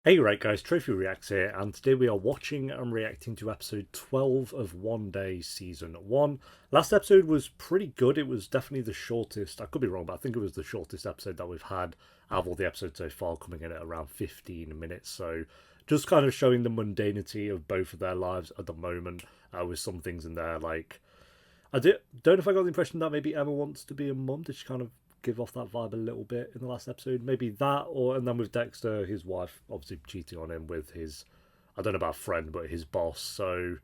Hey right guys, Trophy Reacts here, and today we are watching and reacting to episode 12 of One Day Season 1. Last episode was pretty good. It was definitely the shortest, I could be wrong, but I think it was the shortest episode that we've had out of all the episodes so far, coming in at around 15 minutes. So just kind of showing the mundanity of both of their lives at the moment, with some things in there like... don't know if I got the impression that maybe Emma wants to be a mum. Did she kind of give off that vibe a little bit in the last episode? Maybe that, or and then with Dexter, his wife obviously cheating on him with his, I don't know about friend, but his boss. So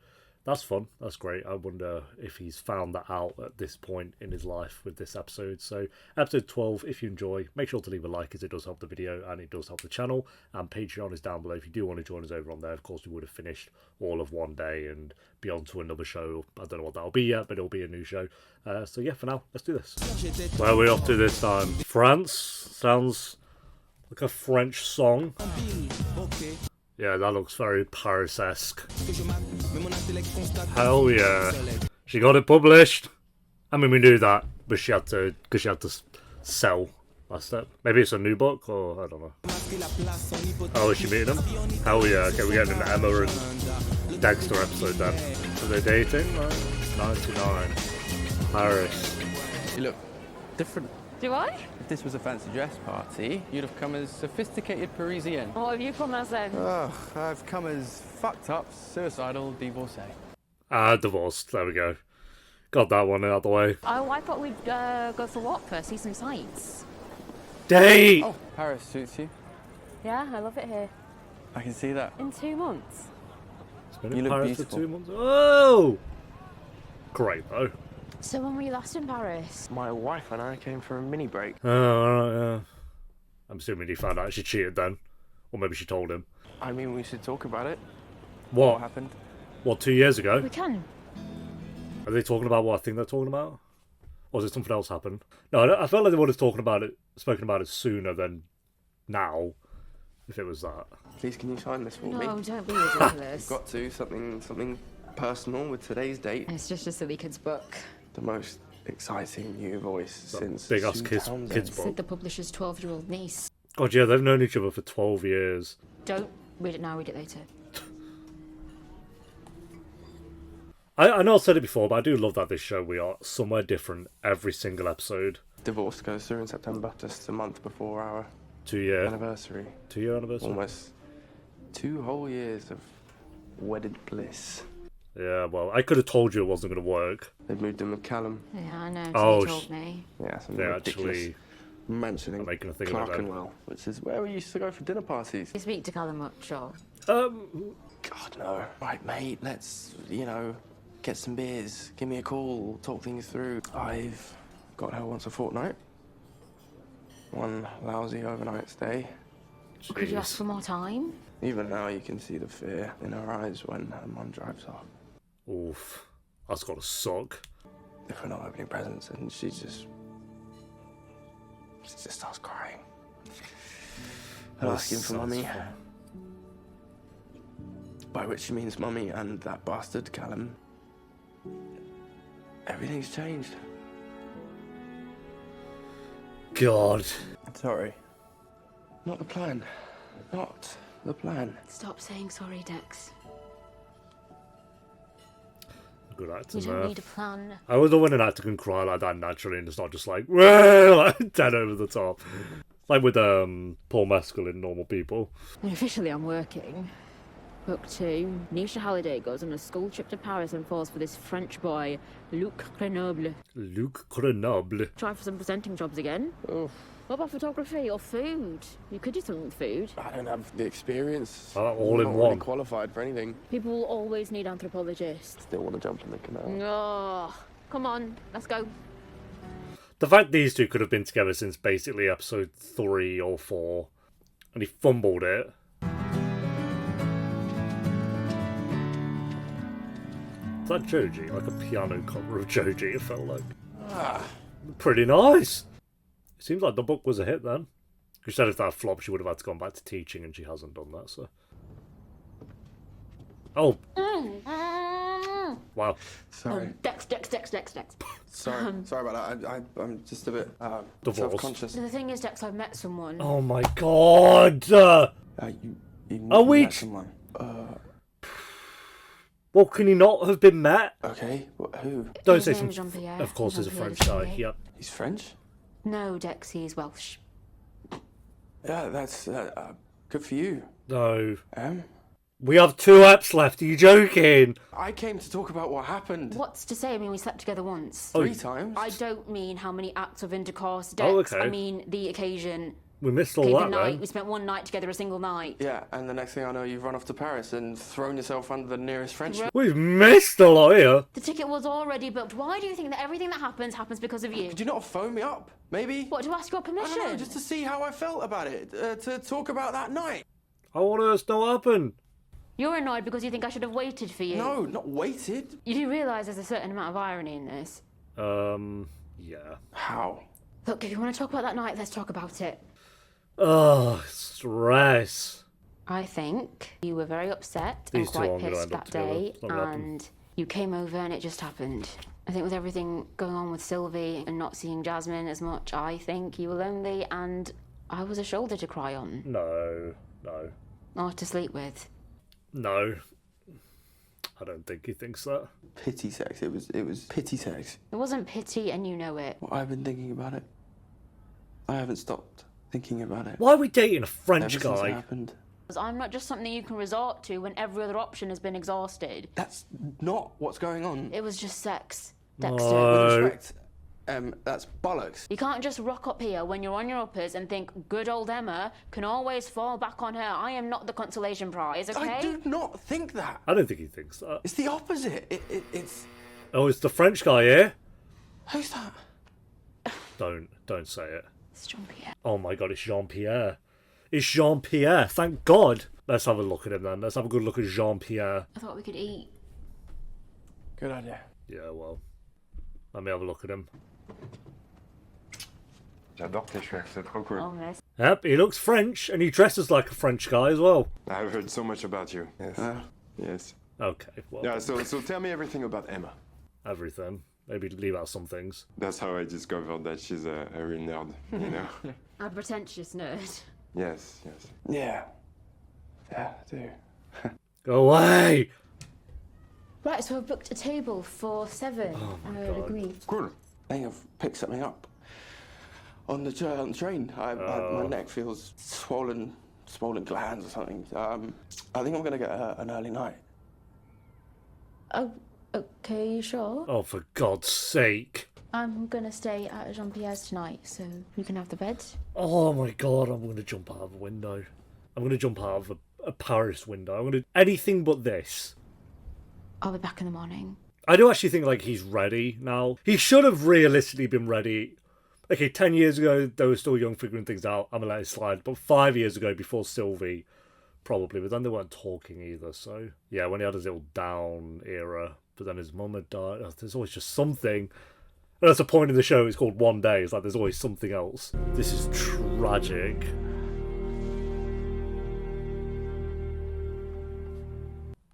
that's fun. That's great. I wonder if he's found that out at this point in his life with this episode. So episode 12, if you enjoy, make sure to leave a like, as it does help the video and it does help the channel. And Patreon is down below if you do want to join us over on there. Of course, we would have finished all of One Day and be on to another show. I don't know what that'll be yet, but it'll be a new show. So yeah, for now, let's do this. Where are we off to this time? France? Sounds like a French song. Yeah, that looks very Paris-esque. Hell yeah. She got it published. I mean, we knew that, but she had to, because she had to sell last step. Maybe it's a new book, or I don't know. Oh, is she meeting him? Hell yeah. Okay, we're getting an Emma and Dexter episode then. Are they dating? 99. Paris. You look different. Do I? If this was a fancy dress party, you'd have come as sophisticated Parisienne. What have you come as then? Ugh, I've come as fucked up, suicidal divorcee. Divorced. There we go. Got that one out of the way. Oh, I thought we'd go for a walk first, see some sights. Date! Oh, Paris suits you. Yeah, I love it here. I can see that. In 2 months. It's been You in look Paris beautiful. for 2 months. Oh! Great though. So when were you last in Paris? My wife and I came for a mini break. Oh, alright, yeah. I'm assuming he found out she cheated then. Or maybe she told him. I mean, we should talk about it. What What? happened? What, 2 years ago? We can. Are they talking about what I think they're talking about? Or is it something else happened? No, I felt like they would have spoken about it sooner than now, if it was that. Please, can you sign this for me? No, don't be ridiculous. Got to something personal with today's date. It's just a silly kid's book. The most exciting new voice since Big ass Sue kids Townsend. Said book. the publisher's 12-year-old niece. God, yeah, they've known each other for 12 years. Don't read it now, read it later. I know I've said it before, but I do love that this show we are somewhere different every single episode. Divorce goes through in September, just a month before our 2 year anniversary. 2 year anniversary. Almost 2 whole years of wedded bliss. Yeah, well, I could have told you it wasn't going to work. They've moved in with Callum. Yeah, I know. Oh, You told me. Yeah, some They're ridiculous actually mansion in making a thing of it then. Clerkenwell, which is where we used to go for dinner parties. You speak to Callum much, or? God, no. Right, mate, let's, get some beers. Give me a call, talk things through. I've got her once a fortnight. One lousy overnight stay. Could you ask for more time? Even now you can see the fear in her eyes when her mum drives off. Oof. That's got to suck. If we're not opening presents, and she just starts crying. And asking for mummy. fun. By which she means mummy and that bastard Callum. Everything's changed. God. Sorry. Not the plan. Not the plan. Stop saying sorry, Dex. Good You acting don't there. need a plan. I always love when an actor can cry like that naturally and it's not just like, like dead over the top. Like with Paul Mescal in Normal People. And officially, I'm working. Book 2. Nisha Halliday goes on a school trip to Paris and falls for this French boy, Luc Grenoble. Luc Grenoble. Try for some presenting jobs again. Oof. What about photography or food? You could do something with food. I don't have the experience. All in I'm not one. really qualified for anything. People will always need anthropologists. Still want to jump in the canal. Oh, come on, let's go. The fact these two could have been together since basically episode 3 or 4, and he fumbled it. Is that Joji? Like a piano cover of Joji, it felt like. Pretty nice. It seems like the book was a hit then. She said if that flopped, she would have had to go back to teaching, and she hasn't done that, so. Oh. Wow. Sorry. Dex. Sorry about that. I'm just a bit Divorced. self-conscious. The thing is, Dex, I've met someone. Oh my god! You You Are we- met someone. Well, can he not have been met? Okay. Who? Don't His say name's some. Jean-Pierre. Of course, there's a Jean-Pierre French guy. Deschamps. Yep. He's French? No, Dex, he's Welsh. Yeah, that's good for you. No. We have 2 eps left. Are you joking? I came to talk about what happened. What's to say? I mean, we slept together once. 3 times. I don't mean how many acts of intercourse, Dex. Oh, okay. I mean the occasion. We missed all Okay, the that night. then. We spent one night together, a single night. Yeah, and the next thing I know, you've run off to Paris and thrown yourself under the nearest Frenchman. We've missed a lot here. The ticket was already booked. Why do you think that everything that happens because of you? Could you not have phoned me up? Maybe? What, to ask your I permission? don't know, just to see how I felt about it. To talk about that night. I want us to know what happened. You're annoyed because you think I should have waited for you. No, not waited. You do realise there's a certain amount of irony in this. Yeah. How? Look, if you want to talk about that night, let's talk about it. Ugh, stress. I think you were very upset These and two quite aren't gonna pissed end up that together. day, It's not gonna happen. and you came over and it just happened. I think with everything going on with Sylvie and not seeing Jasmine as much, I think you were lonely and I was a shoulder to cry on, No. or to sleep with. No. I don't think he thinks that. Pity sex. It was pity sex. It wasn't pity and you know it. Well, I've been thinking about it. I haven't stopped thinking about it. Why are we dating a French Ever since it guy? happened. I'm not just something you can resort to when every other option has been exhausted. That's not what's going on. It was just sex, Dexter. No. With respect, that's bollocks. You can't just rock up here when you're on your uppers and think good old Emma can always fall back on her. I am not the consolation prize, okay? I do not think that. I don't think he thinks that. It's the opposite. It's... Oh, it's the French guy here? Who's that? Don't say it. It's Jean-Pierre. Oh my god, it's Jean-Pierre. It's Jean-Pierre, thank God. Let's have a look at him then. Let's have a good look at Jean-Pierre. I thought we could eat. Good idea. Yeah, well. Let me have a look at him. J'adore tes cheveux, c'est trop cool. Oh, miss. Yep, he looks French, and he dresses like a French guy as well. I've heard so much about you. Yes. Yes. Okay, well, Yeah, so tell me everything about Emma. everything. Maybe leave out some things. That's how I discovered that she's a real nerd, you know? A pretentious nerd. Yes. Yeah. Yeah, I do. Go away! Right, so I've booked a table for 7. Oh my I God. would agree. Cool. I think I've picked something up on the train. My neck feels swollen glands or something. I think I'm gonna get an early night. Oh, okay, you sure? Oh, for God's sake. I'm gonna stay at Jean-Pierre's tonight, so you can have the bed. Oh my God, I'm going to jump out of a window. I'm going to jump out of a Paris window. I'm going to... Anything but this. I'll be back in the morning. I do actually think, like, he's ready now. He should have realistically been ready. Okay, 10 years ago, they were still young, figuring things out. I'm going to let it slide. But 5 years ago, before Sylvie, probably. But then they weren't talking either, so... Yeah, when he had his little down era. But then his mum had died. There's always just something. And that's the point of the show. It's called One Day. It's like there's always something else. This is tragic.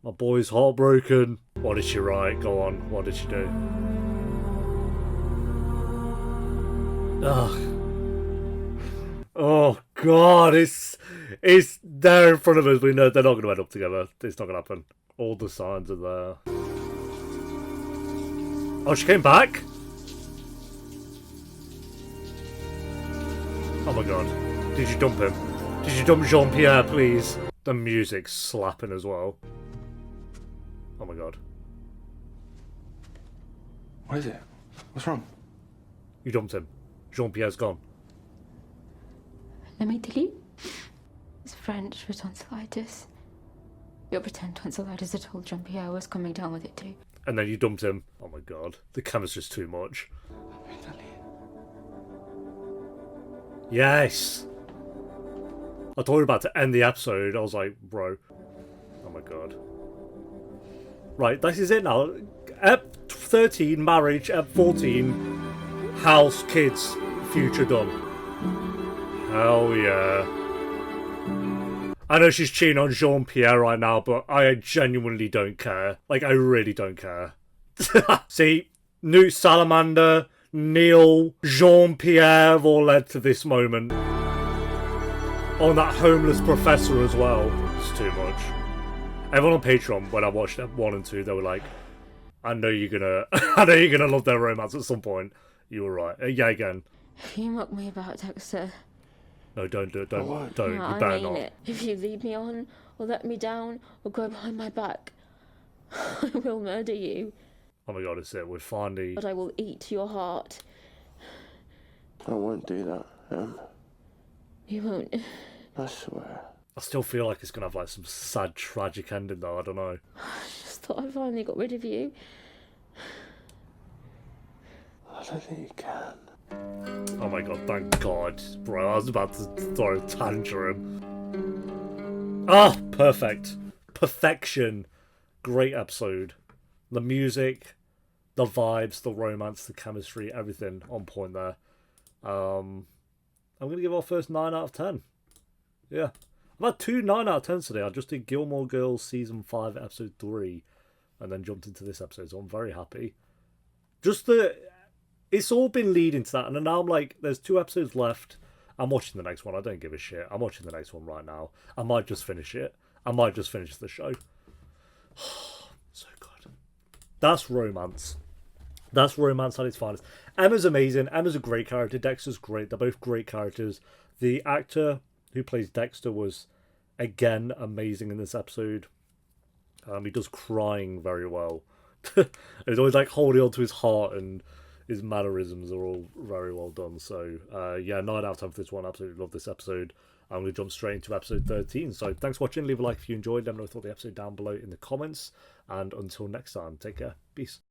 My boy's heartbroken. What did she write? Go on. What did she do? Ugh. Oh God, it's there in front of us. We know they're not going to end up together. It's not going to happen. All the signs are there. Oh, she came back? Oh my God. Did you dump him? Did you dump Jean-Pierre, please? The music's slapping as well. Oh my God. What is it? What's wrong? You dumped him. Jean-Pierre's gone. Let me tell you. It's French for tonsillitis. Your pretend tonsillitis had told Jean-Pierre I was coming down with it too. And then you dumped him. Oh my God. The chemistry's too much. Yes! I thought we were about to end the episode. I was like, bro. Oh my God. Right, this is it now. Ep 13, marriage. Ep 14, house, kids, future done. Hell yeah. I know she's cheating on Jean-Pierre right now, but I genuinely don't care. Like, I really don't care. See, Newt Salamander, Neil, Jean-Pierre have all led to this moment. Oh, and that homeless professor as well. It's too much. Everyone on Patreon, when I watched 1 and 2, they were like, I know you're gonna love their romance at some point. You were right. Yeah, again. If you muck me about, Dexter, No, don't do it. Don't. won't. Don't. no, You I better mean not. it. If you lead me on, or let me down, or go behind my back, I will murder you. Oh my god, it's it. We're finally. But I will eat your heart. I won't do that, You won't. I swear. I still feel like it's gonna have like some sad, tragic ending though. I don't know. I just thought I finally got rid of you. I don't think you can. Oh my god, thank god, bro. I was about to throw a tantrum. Ah, perfect. Perfection. Great episode. The music, the vibes, the romance, the chemistry, everything on point there. I'm going to give our first 9 out of 10. Yeah. I've had 2 9 out of 10s today. I just did Gilmore Girls Season 5, Episode 3, and then jumped into this episode, so I'm very happy. It's all been leading to that, and now I'm like, there's 2 episodes left. I'm watching the next one. I don't give a shit. I'm watching the next one right now. I might just finish it. I might just finish the show. So good. That's romance. That's romance at its finest. Emma's amazing. Emma's a great character. Dexter's great. They're both great characters. The actor who plays Dexter was, again, amazing in this episode. He does crying very well. He's always like holding on to his heart, and his mannerisms are all very well done. So, yeah, 9 out of 10 for this one. Absolutely love this episode. I'm going to jump straight into episode 13. So, thanks for watching. Leave a like if you enjoyed. Let me know what you thought of the episode down below in the comments. And until next time, take care. Peace.